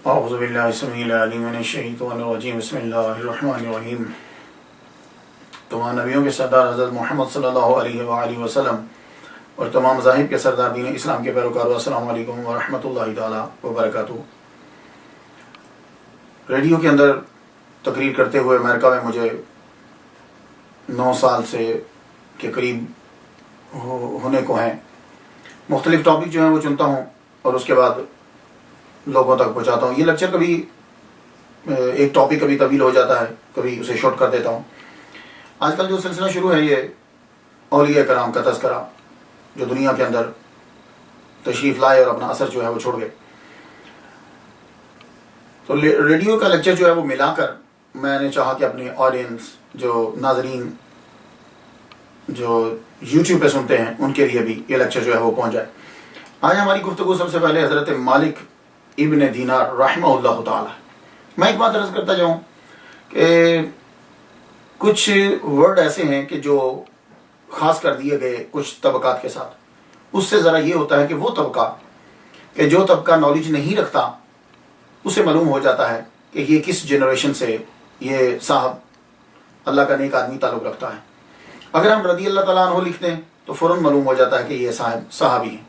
اعوذ باللہ السمیع العلیم من الشیطان الرجیم بسم اللہ الرحمن الرحیم۔ تمام نبیوں کے سردار حضرت محمد صلی اللہ علیہ وآلہ وسلم اور تمام مذاہب کے سردار دین اسلام کے پیروکاروں، السلام علیکم ورحمۃ اللہ تعالی وبرکاتہ۔ ریڈیو کے اندر تقریر کرتے ہوئے امریکہ میں مجھے 9 سال سے کے قریب ہونے کو ہیں۔ مختلف ٹاپک جو ہیں وہ چنتا ہوں اور اس کے بعد لوگوں تک پہنچاتا ہوں۔ یہ لیکچر کبھی ایک ٹاپک کبھی طویل ہو جاتا ہے، کبھی اسے شارٹ کر دیتا ہوں۔ آج کل جو سلسلہ شروع ہے یہ اولیاء کرام کا تذکرہ، جو دنیا کے اندر تشریف لائے اور اپنا اثر جو ہے وہ چھوڑ گئے۔ تو ریڈیو کا لیکچر جو ہے وہ ملا کر میں نے چاہا کہ اپنے آڈینس، جو ناظرین جو یوٹیوب پہ سنتے ہیں، ان کے لیے بھی یہ لیکچر جو ہے وہ پہنچ جائے۔ آج ہماری گفتگو سب سے پہلے حضرت مالک ابن دینار رحمہ اللہ تعالی۔ میں ایک بات عرض کرتا جاؤں کہ کچھ ورڈ ایسے ہیں کہ جو خاص کر دیے گئے کچھ طبقات کے ساتھ، اس سے ذرا یہ ہوتا ہے کہ وہ طبقہ کہ جو طبقہ نالج نہیں رکھتا اسے معلوم ہو جاتا ہے کہ یہ کس جنریشن سے یہ صاحب اللہ کا نیک آدمی تعلق رکھتا ہے۔ اگر ہم رضی اللہ تعالیٰ عنہ لکھتے ہیں تو فوراً معلوم ہو جاتا ہے کہ یہ صحابی ہیں۔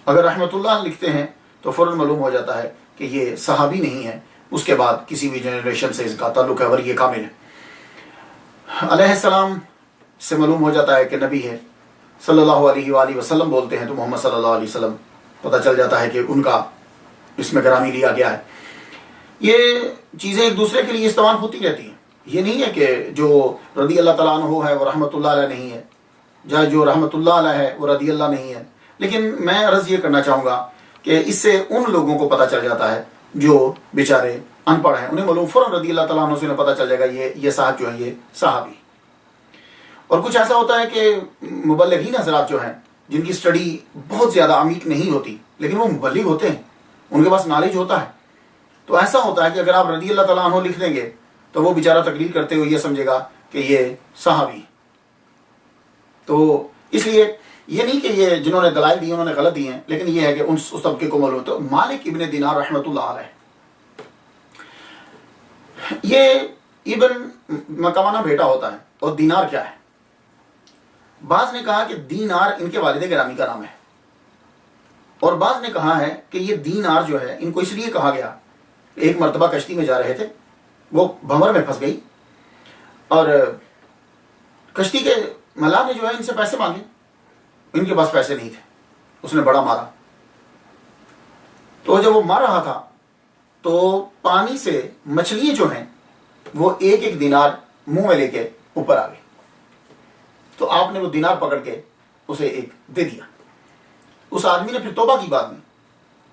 اگر رحمۃ اللہ لکھتے ہیں تو فوراً معلوم ہو جاتا ہے کہ یہ صحابی نہیں ہے، اس کے بعد کسی بھی جنریشن سے اس کا تعلق ہے اور یہ کامل ہے۔ علیہ السلام سے معلوم ہو جاتا ہے کہ نبی ہے، صلی اللہ علیہ وآلہ وسلم بولتے ہیں تو محمد صلی اللہ علیہ وسلم پتہ چل جاتا ہے کہ ان کا اس میں گرامی لیا گیا ہے۔ یہ چیزیں ایک دوسرے کے لیے استعمال ہوتی رہتی ہیں۔ یہ نہیں ہے کہ جو رضی اللہ تعالیٰ عنہ ہے وہ رحمۃ اللہ علیہ نہیں ہے، یا جو رحمۃ اللہ علیہ ہے وہ رضی اللہ نہیں ہے۔ لیکن میں عرض یہ کرنا چاہوں گا کہ اس سے ان لوگوں کو پتہ چل جاتا ہے جو بیچارے ان پڑھ ہیں، انہیں معلوم فوراً رضی اللہ تعالیٰ عنہ سے انہیں پتہ چل جائے گا یہ صاحب جو ہے یہ صحابی۔ اور کچھ ایسا ہوتا ہے کہ مبلغین حضرات جو ہیں جن کی اسٹڈی بہت زیادہ عمیق نہیں ہوتی لیکن وہ مبلغ ہوتے ہیں، ان کے پاس نالج ہوتا ہے، تو ایسا ہوتا ہے کہ اگر آپ رضی اللہ تعالیٰ عنہ لکھ دیں گے تو وہ بیچارہ تقریر کرتے ہوئے یہ سمجھے گا کہ یہ صحابی۔ تو اس لیے یہ نہیں کہ یہ جنہوں نے دلائل دی انہوں نے غلط دی ہیں، لیکن یہ ہے کہ اس طبقے کو معلوم۔ تو مالک ابن دینار رحمۃ اللہ علیہ، یہ ابن مکوانا بیٹا ہوتا ہے۔ اور دینار کیا ہے؟ بعض نے کہا کہ دینار ان کے والد گرامی کا نام ہے، اور بعض نے کہا ہے کہ یہ دینار جو ہے ان کو اس لیے کہا گیا، ایک مرتبہ کشتی میں جا رہے تھے، وہ بھنور میں پھنس گئی اور کشتی کے ملا نے جو ہے ان سے پیسے مانگے، ان کے پاس پیسے نہیں تھے، اس نے بڑا مارا۔ تو جب وہ مار رہا تھا تو پانی سے مچھلیاں جو ہیں وہ ایک ایک دینار منہ میں لے کے اوپر آ گئی، تو آپ نے وہ دینار پکڑ کے اسے ایک دے دیا۔ اس آدمی نے پھر توبہ کی بعد میں،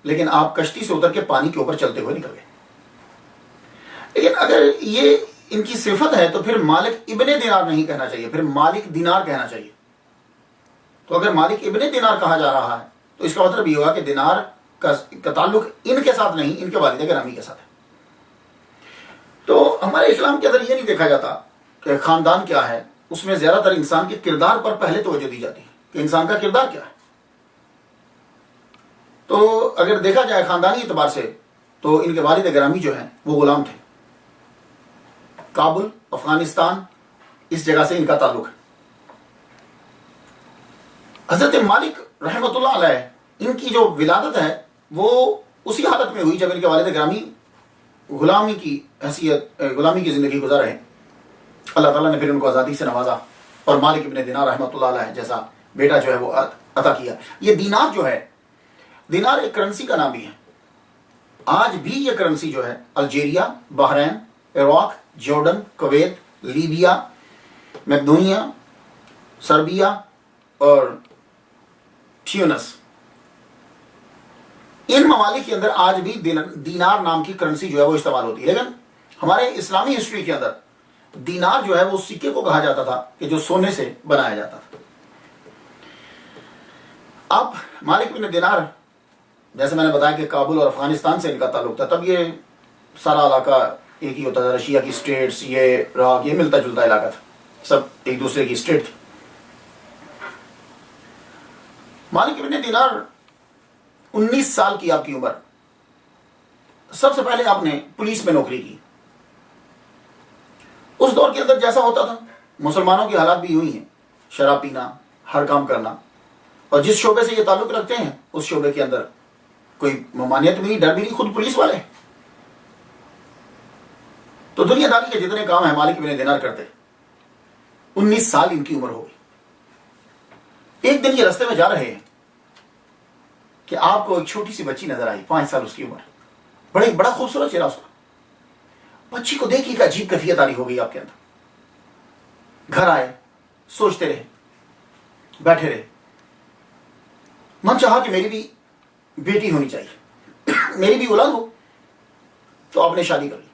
لیکن آپ کشتی سے اتر کے پانی کے اوپر چلتے ہوئے نکل گئے۔ لیکن اگر یہ ان کی صفت ہے تو پھر مالک ابن دینار نہیں کہنا چاہیے، پھر مالک دینار کہنا چاہیے۔ تو اگر مالک ابن دینار کہا جا رہا ہے تو اس کا مطلب یہ ہوگا کہ دینار کا تعلق ان کے ساتھ نہیں، ان کے والد گرامی کے ساتھ ہے۔ تو ہمارے اسلام کے اندر یہ نہیں دیکھا جاتا کہ خاندان کیا ہے، اس میں زیادہ تر انسان کے کردار پر پہلے توجہ دی جاتی ہے کہ انسان کا کردار کیا ہے۔ تو اگر دیکھا جائے خاندانی اعتبار سے تو ان کے والد گرامی جو ہیں وہ غلام تھے، کابل افغانستان اس جگہ سے ان کا تعلق ہے۔ حضرت مالک رحمۃ اللہ علیہ ان کی جو ولادت ہے وہ اسی حالت میں ہوئی جب ان کے والد گرامی غلامی کی حیثیت، غلامی کی زندگی گزار رہے۔ اللہ تعالیٰ نے پھر ان کو آزادی سے نوازا اور مالک ابن دینار رحمۃ اللہ علیہ جیسا بیٹا جو ہے وہ عطا کیا۔ یہ دینار جو ہے، دینار ایک کرنسی کا نام بھی ہے۔ آج بھی یہ کرنسی جو ہے Algeria, Bahrain, Iraq, Jordan, Kuwait, Libya, Macedonia, Serbia اور ٹیونس، ان ممالک کے اندر آج بھی دینار نام کی کرنسی جو ہے وہ استعمال ہوتی ہے۔ لیکن ہمارے اسلامی ہسٹری کے اندر دینار جو ہے وہ سکے کو کہا جاتا تھا کہ جو سونے سے بنایا جاتا تھا۔ اب مالک بن دینار، جیسے میں نے بتایا کہ کابل اور افغانستان سے ان کا تعلق تھا، تب یہ سارا علاقہ ایک ہی ہوتا تھا، رشیا کی اسٹیٹس، یہ راگ، یہ ملتا جلتا علاقہ تھا، سب ایک دوسرے کی اسٹیٹ تھی۔ مالک ابن دینار 19 سال کی آپ کی عمر سب سے پہلے آپ نے پولیس میں نوکری کی. اس دور کے اندر جیسا ہوتا تھا مسلمانوں کی حالات بھی یوں ہی ہیں، شراب پینا، ہر کام کرنا، اور جس شعبے سے یہ تعلق رکھتے ہیں اس شعبے کے اندر کوئی ممانعت بھی نہیں، ڈر بھی نہیں، خود پولیس والے. تو دنیا داری کے جتنے کام ہیں مالک بن دینار کرتے. 19 سال ان کی عمر ہو گئی. ایک دن یہ رستے میں جا رہے ہیں کہ آپ کو ایک چھوٹی سی بچی نظر آئی، 5 سال اس کی عمر، بڑا خوبصورت چہرہ اس کا. بچی کو دیکھ ایک عجیب کیفیت آ رہی ہو گئی آپ کے اندر. گھر آئے، سوچتے رہے، بیٹھے رہے. من چاہا کہ میری بھی بیٹی ہونی چاہیے، میری بھی اولاد ہو. تو آپ نے شادی کر لی.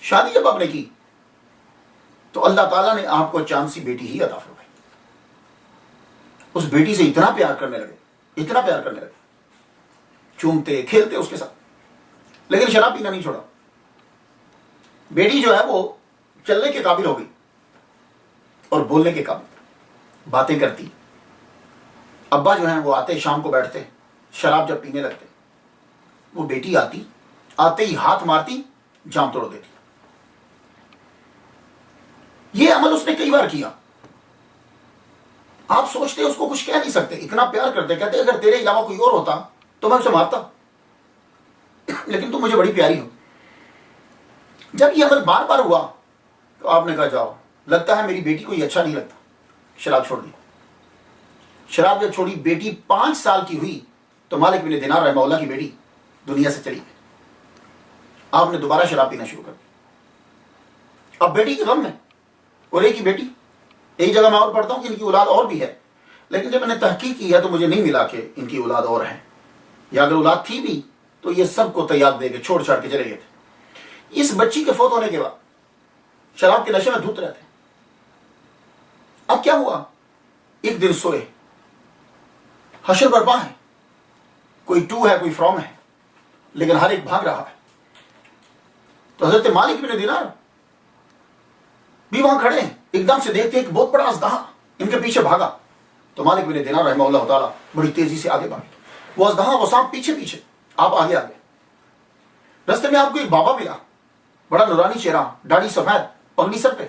شادی جب آپ نے کی تو اللہ تعالیٰ نے آپ کو چاند سی بیٹی ہی عطا فرمائی. اس بیٹی سے اتنا پیار کرنے لگے، چومتے کھیلتے اس کے ساتھ. لیکن شراب پینا نہیں چھوڑا. بیٹی جو ہے وہ چلنے کے قابل ہو گئی اور بولنے کے قابل، باتیں کرتی. ابا جو ہیں وہ آتے، شام کو بیٹھتے، شراب جب پینے لگتے، وہ بیٹی آتے ہی ہاتھ مارتی، جام توڑ دیتی. یہ عمل اس نے کئی بار کیا. آپ سوچتے اس کو کچھ کہہ نہیں سکتے، اتنا پیار کرتے. کہتے اگر تیرے علاوہ کوئی اور ہوتا تو میں اسے مارتا، لیکن تم مجھے بڑی پیاری ہو. جب یہ عمل بار بار ہوا تو آپ نے کہا جاؤ، لگتا ہے میری بیٹی کو یہ اچھا نہیں لگتا. شراب چھوڑ دی. شراب جب چھوڑی، بیٹی 5 سال کی ہوئی تو مالک بن دینار رحمہ اللہ کی بیٹی دنیا سے چلی گئی. آپ نے دوبارہ شراب پینا شروع کر دی. اب بیٹی کے غم میں، اور ایک ہی بیٹی. ایک جگہ میں اور پڑھتا ہوں کہ ان کی اولاد اور بھی ہے، لیکن جب میں نے تحقیق کی ہے تو مجھے نہیں ملا کہ ان کی اولاد اور ہے، یا اگر اولاد تھی بھی تو یہ سب کو تیار دے کے چھوڑ چھاڑ کے چلے گئے تھے. اس بچی کے فوت ہونے کے بعد شراب کے نشے میں دھت رہتے. اب کیا ہوا؟ ایک دن سوئے، حشر برپا ہے، کوئی ٹو ہے کوئی فرام ہے، لیکن ہر ایک بھاگ رہا ہے. تو حضرت مالک بن دینار بھی وہاں کھڑے ہیں. ایک دم سے دیکھتے ایک بہت بڑا اژدہا ان کے پیچھے بھاگا. تو مالک بن دینار رحمہ اللہ تعالیٰ بڑی تیزی سے آگے بھاگے. وہ اژدہا، وہ سانپ پیچھے، آپ آگے. رستے میں آپ کو ایک بابا ملا، بڑا نورانی چہرہ، داڑھی سفید، پگڑی سر پہ.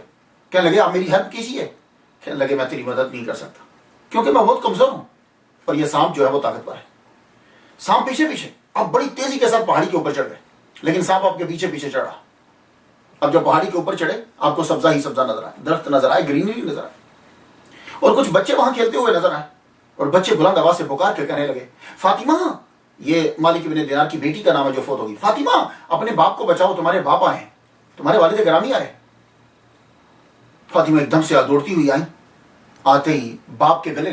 کہنے لگے آپ میری ہیلپ کیجیے. کہنے لگے میں تیری مدد نہیں کر سکتا کیونکہ میں بہت کمزور ہوں اور یہ سانپ جو ہے وہ طاقتور ہے. سانپ پیچھے، آپ بڑی تیزی کے ساتھ پہاڑی کے اوپر چڑھ گئے، لیکن سانپ آپ کے پیچھے چڑھا. اب جب پہاڑی کے اوپر چڑھے آپ کو سبزہ ہی سبزہ نظر آئے، درخت نظر آئے، گرینری نظر آئے، اور کچھ بچے وہاں کھیلتے ہوئے نظر آئے. اور بچے بلند آواز سے پکار کے کہنے لگے فاطمہ، یہ مالک بن دینار کی بیٹی کا نام ہے جو فوت ہوگی، فاطمہ اپنے باپ کو بچاؤ، تمہارے باپ آئے ہیں، تمہارے والد گرامی آئے. فاطمہ ایک دم سے دوڑتی ہوئی آئی. آتے ہی باپ کے گلے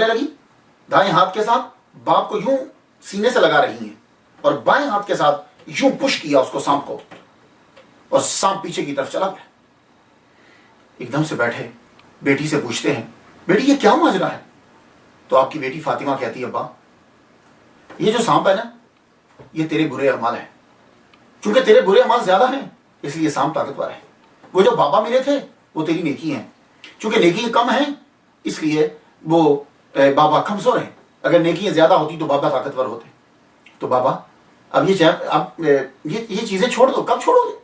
لگی، دائیں ہاتھ کے ساتھ باپ کو یوں سینے سے لگا رہی ہیں اور بائیں ہاتھ کے ساتھ یوں پش کیا اس کو، سانپ کو، اور سانپ پیچھے کی طرف چلا گیا. ایک دم سے بیٹھے، بیٹی سے پوچھتے ہیں بیٹی یہ کیا ماجرا ہے؟ تو آپ کی بیٹی فاطمہ کہتی ہے ابا یہ جو سانپ ہے نا یہ تیرے برے اعمال ہیں، چونکہ تیرے برے اعمال زیادہ ہیں اس لیے سانپ طاقتور ہے. وہ جو بابا ملے تھے وہ تیری نیکی ہیں، چونکہ نیکیاں کم ہیں اس لیے وہ بابا کمزور ہیں. اگر نیکیاں زیادہ ہوتی تو بابا طاقتور ہوتے. تو بابا اب یہ چیزیں چھوڑ دو. کب چھوڑو گے؟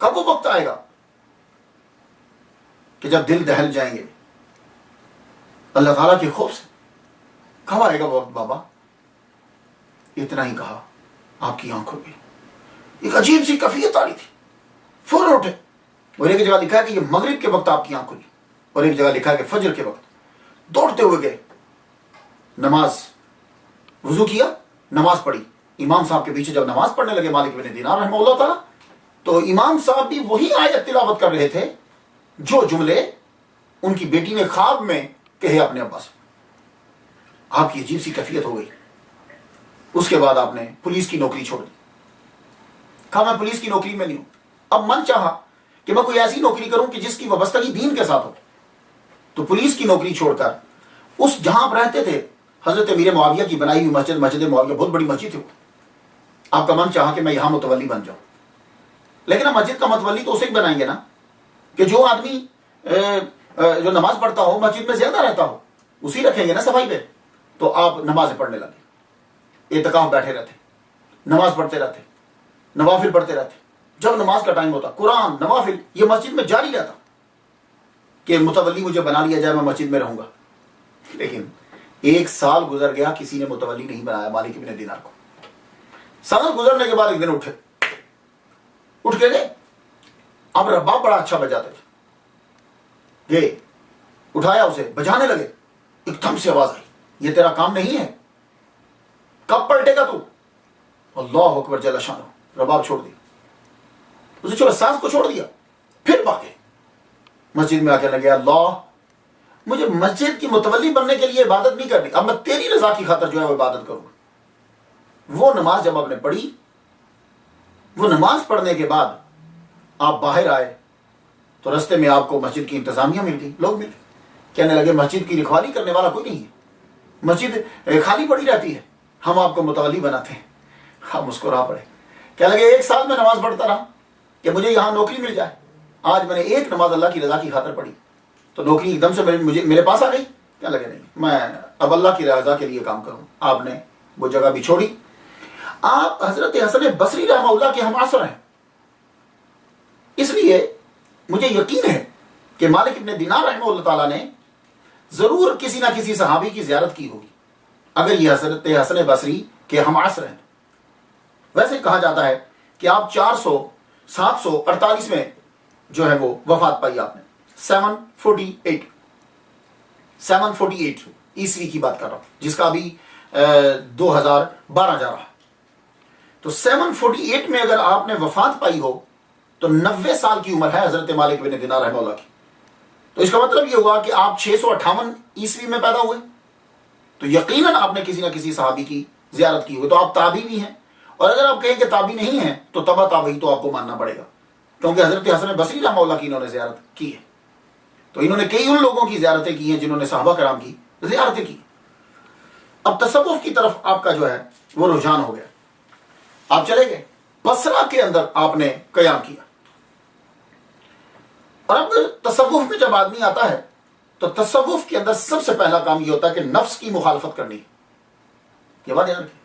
کب وہ وقت آئے گا کہ جب دل دہل جائیں گے اللہ تعالیٰ کے خوف سے؟ کب آئے گا وہ وقت بابا؟ اتنا ہی کہا، آپ کی آنکھ کھل گئی. ایک عجیب سی کیفیت آ رہی تھی. فوراً اٹھے، اور ایک جگہ لکھا ہے کہ یہ مغرب کے وقت آپ کی آنکھ کھلی، اور ایک جگہ لکھا ہے کہ فجر کے وقت. دوڑتے ہوئے گئے، نماز، وضو کیا، نماز پڑھی. امام صاحب کے پیچھے جب نماز پڑھنے لگے مالک بن دینار رحمہ اللہ تعالیٰ، تو امام صاحب بھی وہی آیت تلاوت کر رہے تھے جو جملے ان کی بیٹی نے خواب میں کہے اپنے ابا سے. آپ کی عجیب سی کیفیت ہو گئی. اس کے بعد آپ نے پولیس کی نوکری چھوڑ دی. کہا میں پولیس کی نوکری میں نہیں ہوں. اب من چاہا کہ میں کوئی ایسی نوکری کروں کہ جس کی وابستگی دین کے ساتھ ہو. تو پولیس کی نوکری چھوڑ کر اس جہاں آپ رہتے تھے حضرت امیر معاویہ کی بنائی ہوئی مسجد معاویہ، بہت بڑی مسجد تھی وہ. آپ کا من چاہا کہ میں یہاں متولی بن جاؤں. لیکن اب مسجد کا متولی تو اسے بنائیں گے نا کہ جو آدمی جو نماز پڑھتا ہو، مسجد میں زیادہ رہتا ہو، اسی رکھیں گے نا صفائی پہ. تو آپ نماز پڑھنے لگے. اعتکاف بیٹھے رہتے, نماز پڑھتے رہتے, نوافل پڑھتے رہتے. جب نماز کا ٹائم ہوتا قرآن نوافل یہ مسجد میں جاری رہتا کہ متولی مجھے بنا لیا جائے, میں مسجد میں رہوں گا. لیکن 1 سال گزر گیا, کسی نے متولی نہیں بنایا مالک ابن دینار کو. سال گزرنے کے بعد ایک دن اٹھ کے گئے. اب رباب بڑا اچھا بجاتے تھے, گئے اٹھایا اسے, بجانے لگے. ایک دم سے آواز آئی, یہ تیرا کام نہیں ہے, کب پلٹے گا تو؟ اللہ اکبر جل شانہ. رباب چھوڑ دی, اسے چھوڑا, سانس کو چھوڑ دیا. پھر بھاگے مسجد میں آ کے لگے, اللہ مجھے مسجد کی متولی بننے کے لیے عبادت نہیں کرنی, اب میں تیری رضا کی خاطر جو ہے وہ عبادت کروں. وہ نماز جب آپ نے پڑھی, وہ نماز پڑھنے کے بعد آپ باہر آئے تو رستے میں آپ کو مسجد کی انتظامیہ مل گئی, لوگ مل گئے. کہنے لگے مسجد کی رکھوالی کرنے والا کوئی نہیں ہے, مسجد خالی پڑی رہتی ہے, ہم آپ کو متولی بناتے ہیں. ہم مسکرا پڑے. کہنے لگے 1 سال میں نماز پڑھتا رہا کہ مجھے یہاں نوکری مل جائے, آج میں نے ایک نماز اللہ کی رضا کی خاطر پڑھی تو نوکری ایک دم سے میرے پاس آ گئی. کہنے لگے نہیں, میں اب اللہ کی رضا کے لیے کام کروں. آپ نے وہ جگہ بھی چھوڑی. آپ حضرت حسن بصری رحمہ اللہ کے ہم عصر ہیں, اس لیے مجھے یقین ہے کہ مالک ابن دینار رحمہ اللہ تعالیٰ نے ضرور کسی نہ کسی صحابی کی زیارت کی ہوگی اگر یہ حضرت حسن بصری کے ہم عصر ہیں. ویسے کہا جاتا ہے کہ آپ 748 میں جو ہے وہ وفات پائی آپ نے. 748 عیسوی کی بات کر رہا ہوں, جس کا ابھی 2012 جا رہا. تو 748 میں اگر آپ نے وفات پائی ہو تو 90 سال کی عمر ہے حضرت مالک بن دینار رحمہ اللہ کی. تو اس کا مطلب یہ ہوا کہ آپ 658 عیسوی میں پیدا ہوئے, تو یقیناً آپ نے کسی نہ کسی صحابی کی زیارت کی ہوئی. تو آپ تابعی بھی ہیں, اور اگر آپ کہیں کہ تابعی نہیں ہیں تو تبع تابعی تو آپ کو ماننا پڑے گا, کیونکہ حضرت حسن بصری رحمہ اللہ کی انہوں نے زیارت کی ہے. تو انہوں نے کئی ان لوگوں کی زیارتیں کی ہیں جنہوں نے صحابہ کرام کی زیارتیں کی. اب تصوف کی طرف آپ کا جو ہے وہ رجحان ہو گیا, آپ چلے گئے بصرہ کے اندر آپ نے قیام کیا. اور اب تصوف میں جب آدمی آتا ہے تو تصوف کے اندر سب سے پہلا کام یہ ہوتا ہے کہ نفس کی مخالفت کرنی. یہ بات یاد رکھیں.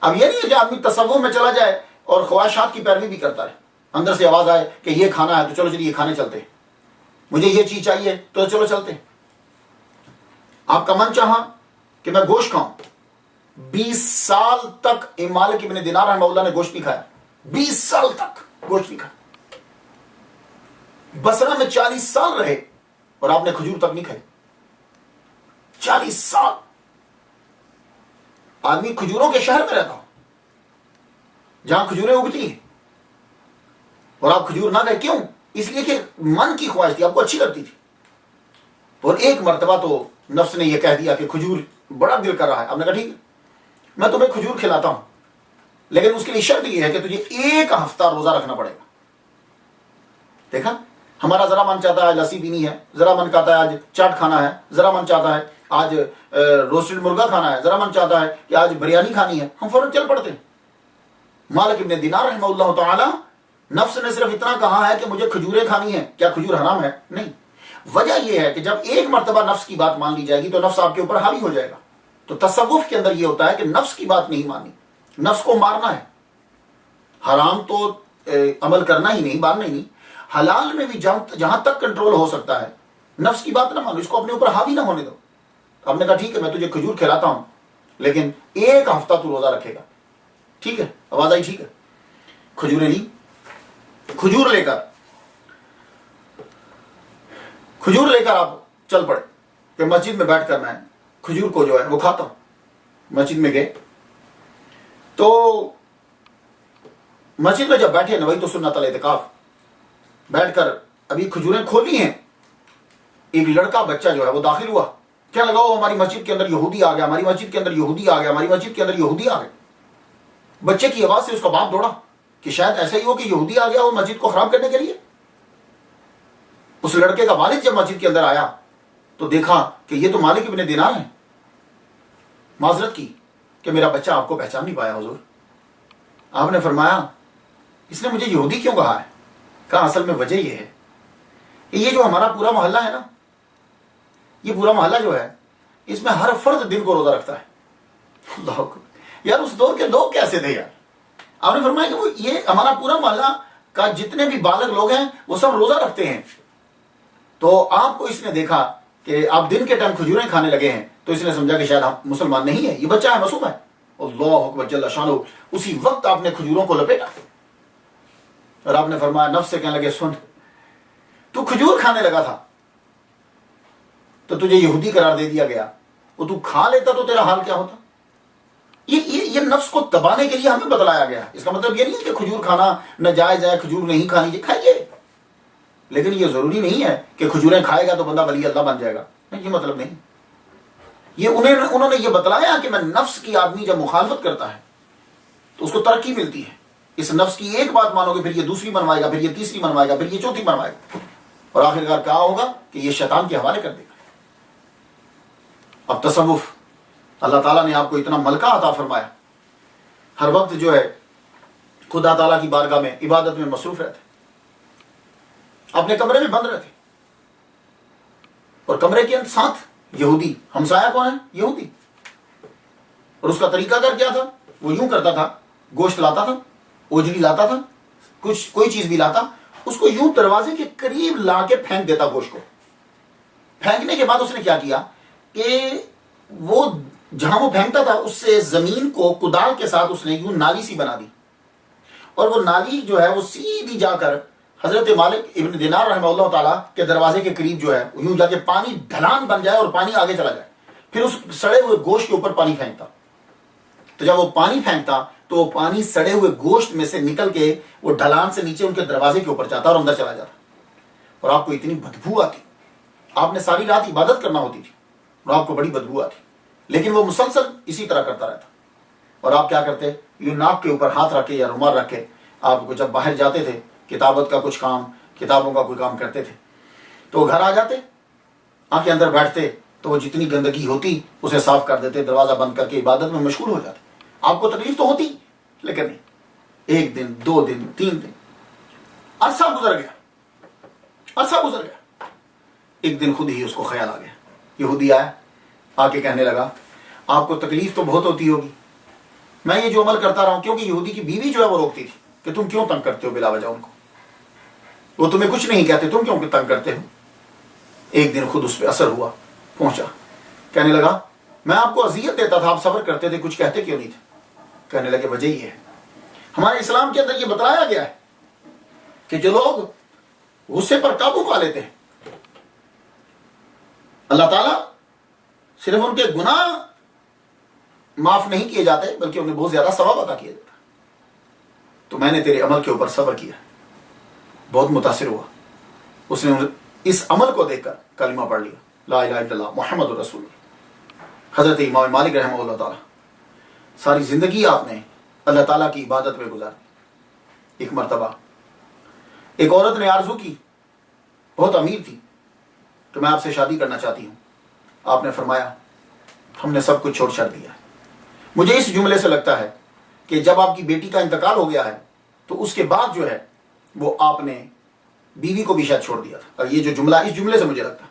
اب یہ نہیں ہے کہ آدمی تصوف میں چلا جائے اور خواہشات کی پیروی بھی کرتا ہے. اندر سے آواز آئے کہ یہ کھانا ہے تو چلو چلیے کھانے چلتے ہیں, مجھے یہ چیز چاہیے تو چلو چلتے ہیں. آپ کا من چاہا کہ میں گوشت کھاؤں, 20 سال تک مالک ابن دینار رحمہ اللہ نے گوشت نہیں کھایا. 20 سال تک گوشت نہیں کھایا. بصرہ میں 40 سال رہے اور آپ نے کھجور تک نہیں کھائی. 40 سال آدمی کھجوروں کے شہر میں رہتا ہو جہاں کھجوریں اگتی ہیں, اور آپ کھجور نہ گئے. کیوں؟ اس لیے کہ من کی خواہش تھی, آپ کو اچھی لگتی تھی. اور ایک مرتبہ تو نفس نے یہ کہہ دیا کہ کھجور بڑا دل کر رہا ہے. آپ نے کہا ٹھیک ہے میں تمہیں کھجور کھلاتا ہوں, لیکن اس کے لیے شرط یہ ہے کہ تجھے 1 ہفتہ روزہ رکھنا پڑے گا. دیکھا, ہمارا ذرا من چاہتا ہے آج لسی پینی ہے, ذرا من چاہتا ہے آج چاٹ کھانا ہے, ذرا من چاہتا ہے آج روسٹڈ مرغا کھانا ہے, ذرا من چاہتا ہے کہ آج بریانی کھانی ہے, ہم فوراً چل پڑتے ہیں. مالک ابن دینار رحمہ اللہ تعالی نفس نے صرف اتنا کہا ہے کہ مجھے کھجوریں کھانی ہیں. کیا کھجور حرام ہے؟ نہیں. وجہ یہ ہے کہ جب ایک مرتبہ نفس کی بات مان لی جائے گی تو نفس آپ کے اوپر حاوی ہو جائے گا. تو تصوف کے اندر یہ ہوتا ہے کہ نفس کی بات نہیں ماننی, نفس کو مارنا ہے. حرام تو عمل کرنا ہی نہیں, ماننا ہی نہیں. حلال میں بھی جہاں تک کنٹرول ہو سکتا ہے نفس کی بات نہ مانو, اس کو اپنے اوپر حاوی نہ ہونے دو. ہم نے کہا ٹھیک ہے میں تجھے کھجور کھلاتا ہوں, لیکن 1 ہفتہ تو روزہ رکھے گا. ٹھیک ہے, آواز آئی, ٹھیک ہے. کھجوریں لی, کھجور لے کر آپ چل پڑے کہ مسجد میں بیٹھ کر میں کھجور کو جو ہے وہ کھاتا ہوں. مسجد میں گئے تو مسجد میں جب بیٹھے, وہی تو سنت الاعتکاف, بیٹھ کر ابھی کھجوریں کھولی ہیں, ایک لڑکا بچہ جو ہے وہ داخل ہوا. کیا لگا وہ ہماری مسجد کے اندر یہودی آ گیا, ہماری مسجد کے اندر یہودی آ گیا, ہماری مسجد کے اندر یہودی آ گئے. بچے کی آواز سے اس کا باپ دوڑا کہ شاید ایسا ہی ہو کہ یہودی آ گیا وہ مسجد کو خراب کرنے کے لیے. اس لڑکے کا والد جب مسجد کے اندر آیا تو دیکھا کہ یہ تو مالک ابن دینار ہیں. معذرت کی کہ میرا بچہ آپ کو پہچان نہیں پایا حضور. آپ نے فرمایا اس نے مجھے یہودی کیوں کہا ہے؟ کہا اصل میں وجہ یہ ہے کہ یہ جو ہمارا پورا محلہ ہے نا, یہ پورا محلہ جو ہے اس میں ہر فرد دن کو روزہ رکھتا ہے. اللہ اکبر. یار اس دور کے لوگ کیسے تھے یار؟ آپ نے فرمایا کہ وہ یہ ہمارا پورا محلہ کا جتنے بھی بالغ لوگ ہیں وہ سب روزہ رکھتے ہیں. تو آپ کو اس نے دیکھا کہ آپ دن کے ٹائم کھجوریں کھانے لگے ہیں تو اس نے سمجھا کہ شاید ہم مسلمان نہیں ہے، یہ بچہ ہے، معصوم ہے. اللہ اکبر جل شانہ. اسی وقت آپ نے کھجوروں کو لپیٹا اور آپ نے فرمایا، نفس سے کہنے لگے سن، تو کھجور کھانے لگا تھا تو تجھے یہودی قرار دے دیا گیا، وہ تو کھا لیتا تو تیرا حال کیا ہوتا؟ یہ نفس کو دبانے کے لیے ہمیں بتلایا گیا. اس کا مطلب یہ نہیں ہے کہ کھجور کھانا ناجائز ہے، کھجور نہیں کھانی، کھائیے، لیکن یہ ضروری نہیں ہے کہ کھجوریں کھائے گا تو بندہ ولی اللہ بن جائے گا. نہیں، یہ مطلب نہیں. یہ انہوں نے یہ بتلایا کہ میں نفس کی آدمی جب مخالفت کرتا ہے تو اس کو ترقی ملتی ہے. اس نفس کی ایک بات مانو گے، پھر یہ دوسری منوائے گا، پھر یہ تیسری منوائے گا، پھر یہ چوتھی منوائے گا، اور آخرکار کہا ہوگا کہ یہ شیطان کے حوالے کر دے گا. اب تصوف، اللہ تعالیٰ نے آپ کو اتنا ملکہ عطا فرمایا، ہر وقت جو ہے خدا تعالیٰ کی بارگاہ میں عبادت میں مصروف رہتے، اپنے کمرے میں بند رہتے، اور کمرے کے ساتھ یہودی ہمسایہ کون ہے؟ یہودی. اور اس کا طریقہ کار کیا تھا؟ وہ یوں کرتا تھا، گوشت لاتا تھا، اوجلی لاتا تھا، کچھ کوئی چیز بھی لاتا، اس کو یوں دروازے کے قریب لا کے پھینک دیتا گوشت کو. پھینکنے کے بعد اس نے کیا کیا کہ وہ جہاں وہ پھینکتا تھا اس سے زمین کو کدال کے ساتھ اس نے یوں نالی سی بنا دی، اور وہ نالی جو ہے وہ سیدھی جا کر حضرت مالک ابن دینار رحمہ اللہ تعالیٰ کے دروازے کے قریب جو ہے یوں جا کے پانی ڈھلان بن جائے اور پانی آگے چلا جائے. پھر اس سڑے ہوئے گوشت کے اوپر پانی پھینکتا. تو جب وہ پانی پھینکتا تو وہ پانی سڑے ہوئے گوشت میں سے نکل کے وہ ڈھلان سے نیچے ان کے دروازے کے اوپر جاتا اور اندر چلا جاتا. اور آپ کو اتنی بدبو آتی، آپ نے ساری رات عبادت کرنا ہوتی تھی اور آپ کو بڑی بدبو آتی، لیکن وہ مسلسل اسی طرح کرتا رہتا. اور آپ کیا کرتے؟ یوں ناک کے اوپر ہاتھ رکھ کے یا رومال رکھ کے آپ کو جب باہر جاتے تھے کتابت کا کچھ کام، کتابوں کا کوئی کام کرتے تھے، تو گھر آ جاتے، آ کے اندر بیٹھتے تو وہ جتنی گندگی ہوتی اسے صاف کر دیتے، دروازہ بند کر کے عبادت میں مشغول ہو جاتے. آپ کو تکلیف تو ہوتی، لیکن نہیں. ایک دن، 2 دن، 3 دن، عرصہ گزر گیا. ایک دن خود ہی اس کو خیال آ گیا. یہودی آیا، آ کے کہنے لگا آپ کو تکلیف تو بہت ہوتی ہوگی، میں یہ جو عمل کرتا رہا ہوں، کیونکہ یہودی کی بیوی جو ہے وہ روکتی تھی کہ تم کیوں تنگ کرتے ہو بلا وجہ ان کو، وہ تمہیں کچھ نہیں کہتے، تم کیوں تنگ کرتے ہو. ایک دن خود اس پہ اثر ہوا، پہنچا، کہنے لگا میں آپ کو اذیت دیتا تھا، آپ صبر کرتے تھے، کچھ کہتے کیوں نہیں تھے؟ کہنے لگے وجہ یہ ہے، ہمارے اسلام کے اندر یہ بتلایا گیا ہے کہ جو لوگ غصے پر قابو پا لیتے ہیں اللہ تعالیٰ صرف ان کے گناہ معاف نہیں کیے جاتے بلکہ انہیں بہت زیادہ ثواب عطا کیا جاتا. تو میں نے تیرے عمل کے اوپر صبر کیا. بہت متاثر ہوا، اس نے اس عمل کو دیکھ کر کلمہ پڑھ لیا، لا الہ الا اللہ محمد رسول اللہ. حضرت امام مالک رحمہ اللہ تعالیٰ ساری زندگی آپ نے اللہ تعالیٰ کی عبادت میں گزار دی. ایک مرتبہ ایک عورت نے آرزو کی، بہت امیر تھی، کہ میں آپ سے شادی کرنا چاہتی ہوں. آپ نے فرمایا ہم نے سب کچھ چھوڑ چھاڑ دیا ہے. مجھے اس جملے سے لگتا ہے کہ جب آپ کی بیٹی کا انتقال ہو گیا ہے تو اس کے بعد جو ہے وہ آپ نے بیوی کو بھی شاید چھوڑ دیا تھا. اور یہ جو جملہ، اس جملے سے مجھے لگتا ہے،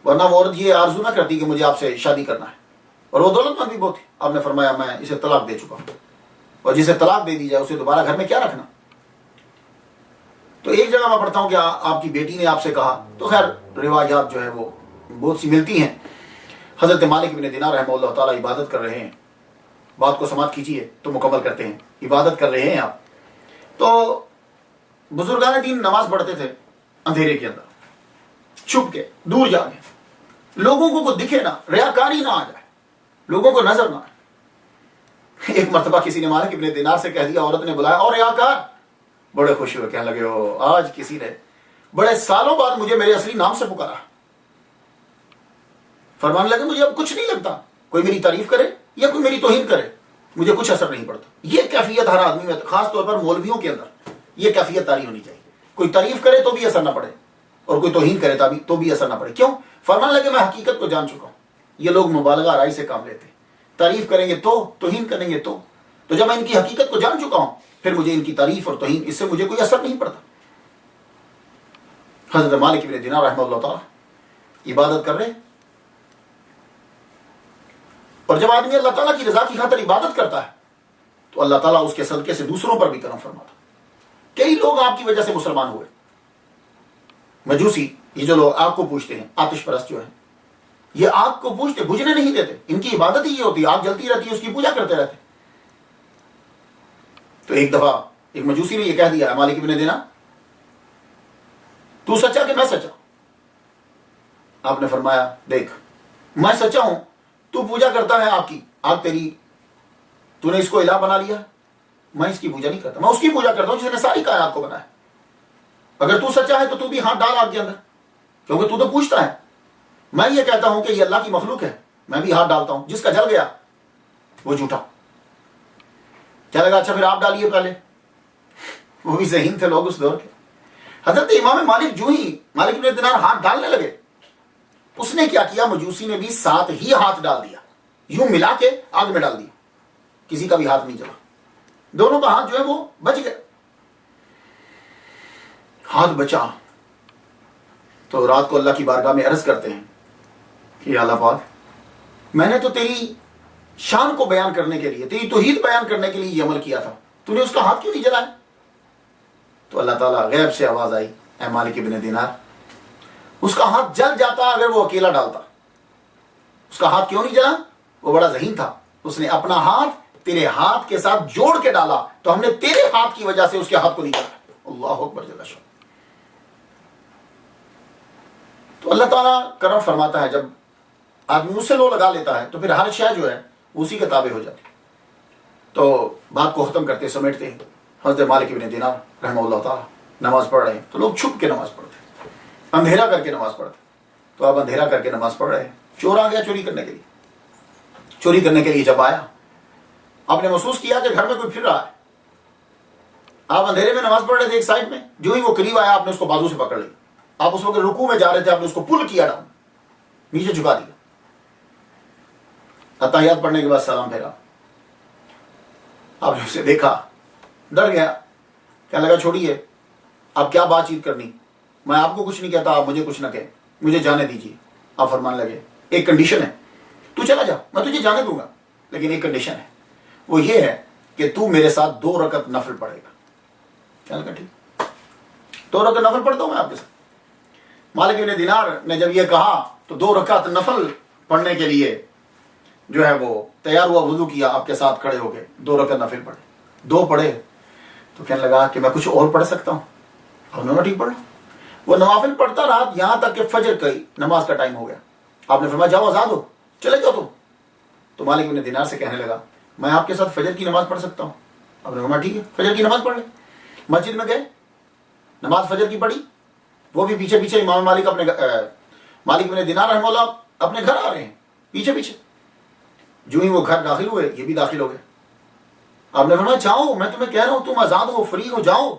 ورنہ وہ عورت یہ آرزو نہ کرتی کہ مجھے آپ سے شادی کرنا ہے. اور وہ دولت مند بھی بہت تھی. آپ نے فرمایا میں اسے طلاق دے چکا ہوں، اور جسے طلاق دے دی جائے اسے دوبارہ گھر میں کیا رکھنا. تو ایک جگہ میں پڑھتا ہوں کہ آپ کی بیٹی نے آپ سے کہا، تو خیر روایات جو ہے وہ بہت سی ملتی ہیں. حضرت مالک بن دینار رحمہ اللہ تعالیٰ عبادت کر رہے ہیں، بات کو سماعت کیجیے تو مکمل کرتے ہیں. عبادت کر رہے ہیں آپ، تو بزرگان دین نماز پڑھتے تھے اندھیرے کے اندر، چھپ کے، دور جا کے، لوگوں کو کوئی دکھے نہ، ریاکاری نہ آ جائے، لوگوں کو نظر نہ آئے. ایک مرتبہ کسی نے مالک ابن دینار سے کہہ دیا، عورت نے بلایا اور ریاکار. بڑے خوشی ہوئے، کہنے لگے او آج کسی نے بڑے سالوں بعد مجھے میرے اصلی نام سے پکارا. فرمانے لگے مجھے اب کچھ نہیں لگتا، کوئی میری تعریف کرے یا کوئی میری توہین کرے، مجھے کچھ اثر نہیں پڑتا. یہ کیفیت ہر آدمی میں، خاص طور پر مولویوں کے اندر یہ کیفیت طاری ہونی چاہیے. کوئی تعریف کرے تو بھی اثر نہ پڑے اور کوئی توہین کرے تو بھی اثر نہ پڑے. کیوں؟ فرمانے لگے میں حقیقت کو جان چکا ہوں. یہ لوگ مبالغہ آرائی سے کام لیتے ہیں، تعریف کریں گے تو، توہین کریں گے تو جب میں ان کی حقیقت کو جان چکا ہوں پھر مجھے ان کی تعریف اور توہین اس سے مجھے کوئی اثر نہیں پڑتا. حضرت مالک بن دینار رحمہ اللہ تعالیٰ عبادت کر رہے اور جب آدمی اللہ تعالیٰ کی رضا کی خاطر عبادت کرتا ہے تو اللہ تعالیٰ اس کے صدقے سے دوسروں پر بھی کرم فرماتا. کئی لوگ آپ کی وجہ سے مسلمان ہوئے. مجوسی، یہ جو لوگ آگ کو پوجتے ہیں، آتش پرست جو ہیں، یہ آگ کو پوجتے، بجھنے نہیں دیتے. ان کی عبادت ہی یہ ہوتی ہے، آگ جلتی رہتی ہے، اس کی پوجا کرتے رہتے. تو ایک دفعہ ایک مجوسی نے یہ کہہ دیا مالک ابن دینار، تو سچا کہ میں سچا؟ آپ نے فرمایا دیکھ میں سچا ہوں، تو پوجا کرتا ہے آگ کی، آگ تیری، تو نے اس کو الہ بنا لیا. میں اس کی پوجا نہیں کرتا، میں اس کی پوجا کرتا ہوں جس نے ساری کائنات کو بنایا. اگر تو سچا ہے تو بھی ہاتھ ڈال آگ کے اندر، کیونکہ تو پوچھتا ہے. میں یہ کہتا ہوں کہ یہ اللہ کی مخلوق ہے، میں بھی ہاتھ ڈالتا ہوں. جس کا جل گیا وہ جھوٹا. کیا لگا؟ اچھا پھر آپ ڈالیے پہلے. وہ بھی ذہین تھے لوگ اس دور کے. حضرت امام مالک جو ہی مالک ابن دینار ہاتھ ڈالنے لگے، اس نے کیا کیا؟ مجوسی نے بھی ساتھ ہی ہاتھ ڈال دیا، یوں ملا کے آگ میں ڈال دیا. کسی کا بھی ہاتھ نہیں جلا، دونوں کا ہاتھ جو ہے وہ بچ گیا. ہاتھ بچا تو رات کو اللہ کی بارگاہ میں عرض کرتے ہیں کہ اللہ پاک، میں نے تو تیری شان کو بیان کرنے کے لیے، تیری توحید بیان کرنے کے لیے یہ عمل کیا تھا، تو نے اس کا ہاتھ کیوں نہیں جلایا؟ تو اللہ تعالیٰ غیب سے آواز آئی، اے مالک ابن دینار، اس کا ہاتھ جل جاتا اگر وہ اکیلا ڈالتا. اس کا ہاتھ کیوں نہیں جلا؟ وہ بڑا ذہین تھا. اس نے اپنا ہاتھ تیرے ہاتھ کے ساتھ جوڑ کے ڈالا، تو ہم نے تیرے ہاتھ کی وجہ سے اس کے ہاتھ کو نہیں جلا. اللہ اکبر جل شان. تو اللہ تعالیٰ کرم فرماتا ہے، جب آدمی اس سے لو لگا لیتا ہے تو پھر ہر شے جو ہے اسی کے تابع ہو جاتی. تو بات کو ختم کرتے سمیٹتے ہیں. حضرت مالک ابن دینار رحمہ اللہ تعالیٰ نماز پڑھ رہے ہیں تو لوگ چھپ کے نماز پڑھتے، اندھیرا کر کے نماز پڑھتے. تو آپ اندھیرا کر کے نماز پڑھ رہے ہیں، چور آ گیا چوری کرنے کے لیے. چوری کرنے کے لیے جب آیا، آپ نے محسوس کیا کہ گھر میں کوئی پھر رہا ہے. آپ اندھیرے میں نماز پڑھ رہے تھے ایک سائڈ میں، جو ہی وہ قریب آیا آپ نے اس کو بازو سے پکڑ لی. آپ اس وقت رکوع میں جا رہے تھے، آپ نے اس کو پل کیا ڈاؤن، نیچے جھکا دیا. اتحیات پڑھنے کے بعد سلام پھیرا. آپ نے اسے دیکھا، ڈر گیا، کہنے لگا چھوڑیے، آپ کیا بات چیت کرنی، میں آپ کو کچھ نہیں کہتا، آپ مجھے کچھ نہ کہیں، مجھے جانے دیجیے. آپ فرمانے لگے ایک کنڈیشن ہے، تو چلا جا، میں تجھے جانے دوں گا، لیکن ایک کنڈیشن ہے، وہ یہ ہے کہ تو میرے ساتھ 2 رکعت نفل پڑھے گا. کہنے لگا ٹھیک، 2 رکعت نفل پڑھتا ہوں میں آپ کے ساتھ. مالک ابن دینار نے جب یہ کہا تو 2 رکعت نفل پڑھنے کے لیے جو ہے وہ تیار ہوا، وضو کیا، آپ کے ساتھ کھڑے ہو گئے، 2 رکعت نفل پڑھے. 2 پڑھے تو کہنے لگا کہ میں کچھ اور پڑھ سکتا ہوں. آپ نے ٹھیک پڑھا. وہ نوافل پڑھتا رہا یہاں تک کہ فجر کی نماز کا ٹائم ہو گیا. آپ نے فرمایا جاؤ آزاد ہو، چلے جاؤ تم. تو مالک ابن دینار سے کہنے لگا میں آپ کے ساتھ فجر کی نماز پڑھ سکتا ہوں. آپ نے فرمایا ٹھیک ہے، فجر کی نماز پڑھ لیں. مسجد میں گئے، نماز فجر کی پڑھی. وہ بھی پیچھے پیچھے امام مالک مالک ابن دینار رحمہ اللہ اپنے گھر آ رہے ہیں پیچھے پیچھے. جو ہی وہ گھر داخل ہوئے یہ بھی داخل ہو گئے. آپ نے فرمایا جاؤ، میں تمہیں کہہ رہا ہوں تم آزاد ہو، فری ہو، جاؤ.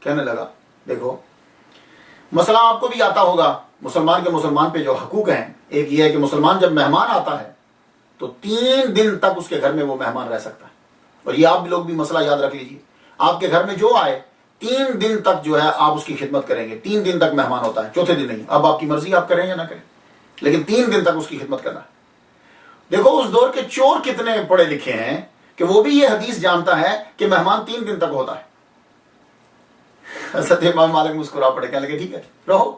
کہنے لگا دیکھو مسئلہ آپ کو بھی آتا ہوگا، مسلمان کے مسلمان پہ جو حقوق ہیں. ایک یہ ہے کہ مسلمان جب مہمان آتا ہے تو 3 دن تک اس کے گھر میں وہ مہمان رہ سکتا ہے. اور یہ آپ لوگ بھی مسئلہ یاد رکھ لیجیے، آپ کے گھر میں جو آئے 3 دن تک جو ہے آپ اس کی خدمت کریں گے. 3 دن تک مہمان ہوتا ہے، چوتھے دن نہیں. اب آپ کی مرضی، آپ کریں یا نہ کریں، لیکن 3 دن تک اس کی خدمت کرنا ہے. دیکھو اس دور کے چور کتنے پڑھے لکھے ہیں کہ وہ بھی یہ حدیث جانتا ہے کہ مہمان 3 دن تک ہوتا ہے. حضرت امام مالک مسکرا پڑے، کہنے لگے ٹھیک ہے رہو.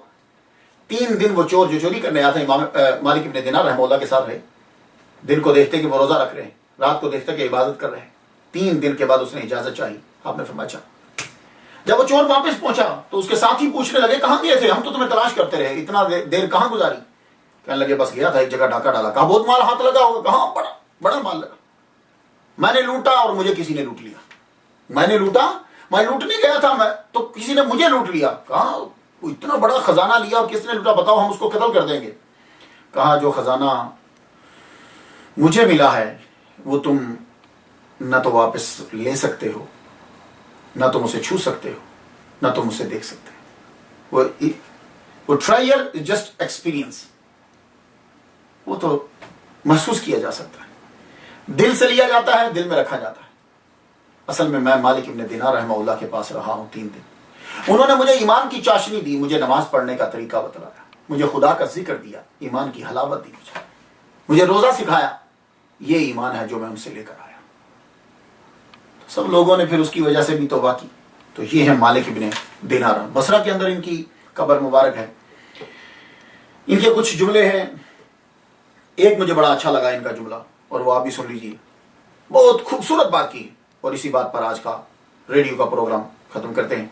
3 دن وہ چور جو چوری کرنے آتے ہیں امام مالک ابن دینار رحمہ اللہ کے ساتھ رہے. دن کو دیکھتے کہ وہ روزہ رکھ رہے ہیں، رات کو دیکھتے کہ عبادت کر رہے ہیں. 3 دن کے بعد اس نے اجازت چاہی. آپ نے فرمایا چاہ. جب وہ چور واپس پہنچا تو اس کے ساتھ ہی پوچھنے لگے کہاں گئے تھے، ہم تو تمہیں تلاش کرتے رہے، اتنا دیر کہاں گزاری. کہنے لگے بس گیا تھا ایک جگہ ڈاکہ ڈالا. کہا بہت مال ہاتھ لگا ہوگا. کہاں بڑا مال لگا. میں نے لوٹا اور مجھے کسی نے لوٹ لیا. میں نے لوٹا، میں لوٹنے گیا تھا میں تو کسی نے مجھے لوٹ لیا. کہا اتنا بڑا خزانہ لیا اور کس نے لوٹا، بتاؤ ہم اس کو قتل کر دیں گے. کہا جو خزانہ مجھے ملا ہے وہ تم نہ تو واپس لے سکتے ہو، نہ تم اسے چھو سکتے ہو، نہ تم اسے دیکھ سکتے ہو. وہ ٹرائل جسٹ ایکسپیرینس، وہ تو محسوس کیا جا سکتا ہے، دل سے لیا جاتا ہے، دل میں رکھا جاتا ہے. اصل میں مالک ابن دینار رحمہ اللہ کے پاس رہا ہوں 3 دن. انہوں نے مجھے ایمان کی چاشنی دی، مجھے نماز پڑھنے کا طریقہ بتلایا، مجھے خدا کا ذکر دیا، ایمان کی حلاوت دی، مجھے روزہ سکھایا. یہ ایمان ہے جو میں ان سے لے کر آیا. سب لوگوں نے پھر اس کی وجہ سے بھی توبہ کی. تو یہ ہے مالک ابن دینار. بصرہ کے اندر ان کی قبر مبارک ہے. ان کے کچھ جملے ہیں. ایک مجھے بڑا اچھا لگا ان کا جملہ, اور وہ آپ بھی سن لیجیے. بہت خوبصورت بات کی, اور اسی بات پر آج کا ریڈیو کا پروگرام ختم کرتے ہیں.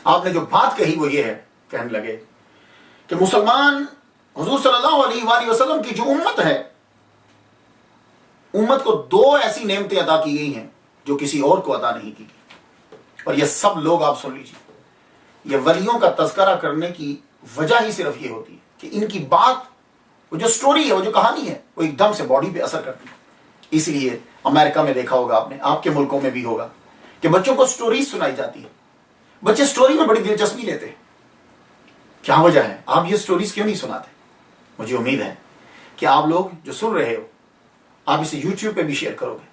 آپ نے جو بات کہی وہ یہ ہے, کہنے لگے کہ مسلمان حضور صلی اللہ علیہ وآلہ وسلم کی جو امت ہے, امت کو 2 ایسی نعمتیں عطا کی گئی ہیں جو کسی اور کو عطا نہیں کی گئی. اور یہ سب لوگ آپ سن لیجیے. یہ ولیوں کا تذکرہ کرنے کی وجہ ہی صرف یہ ہوتی ہے کہ ان کی بات, وہ جو سٹوری ہے, وہ جو کہانی ہے, وہ ایک دم سے باڈی پہ اثر کرتی ہے. اس لیے امریکہ میں دیکھا ہوگا آپ نے, آپ کے ملکوں میں بھی ہوگا, کہ بچوں کو سٹوریز سنائی جاتی ہے. بچے سٹوری میں بڑی دلچسپی لیتے ہیں. کیا وجہ ہے؟ آپ یہ سٹوریز کیوں نہیں سناتے؟ مجھے امید ہے کہ آپ لوگ جو سن رہے ہو, آپ اسے یوٹیوب پہ بھی شیئر کرو گے,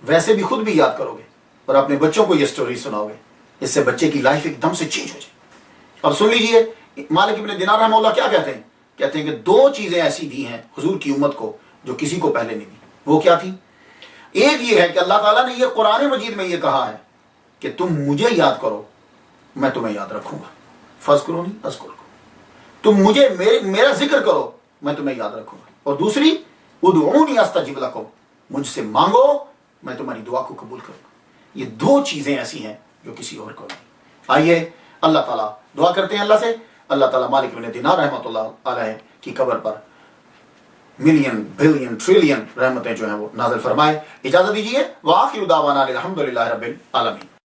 ویسے بھی خود بھی یاد کرو گے, اور اپنے بچوں کو یہ سٹوری سناؤ گے. اس سے بچے کی لائف ایک دم سے چینج ہو جائے. اب سن لیجئے مالک ابن دینار رحمہ اللہ کیا کہتے ہیں. کہتے ہیں کہ 2 چیزیں ایسی دی ہیں حضور کی امت کو جو کسی کو پہلے نہیں دی. وہ کیا تھی؟ ایک یہ ہے کہ اللہ تعالیٰ نے یہ قرآن مجید میں یہ کہا ہے کہ تم مجھے یاد کرو, میں تمہیں یاد رکھوں گا. فاذکرونی اذکرکم. تم مجھے میرا ذکر کرو, میں تمہیں یاد رکھوں گا. اور دوسری, ادعونی استجب لکم, مجھ سے مانگو میں تمہاری دعا کو قبول کروں گا. یہ 2 چیزیں ایسی ہیں جو کسی اور کو نہیں. آئیے اللہ تعالیٰ دعا کرتے ہیں اللہ سے, اللہ تعالیٰ مالک ابن دینار رحمۃ اللہ علیہ کی قبر پر ملین بلین ٹریلین رحمتیں جو ہیں وہ نازل فرمائے. اجازت دیجیے. وآخر دعوانا الحمدللہ رب العالمین.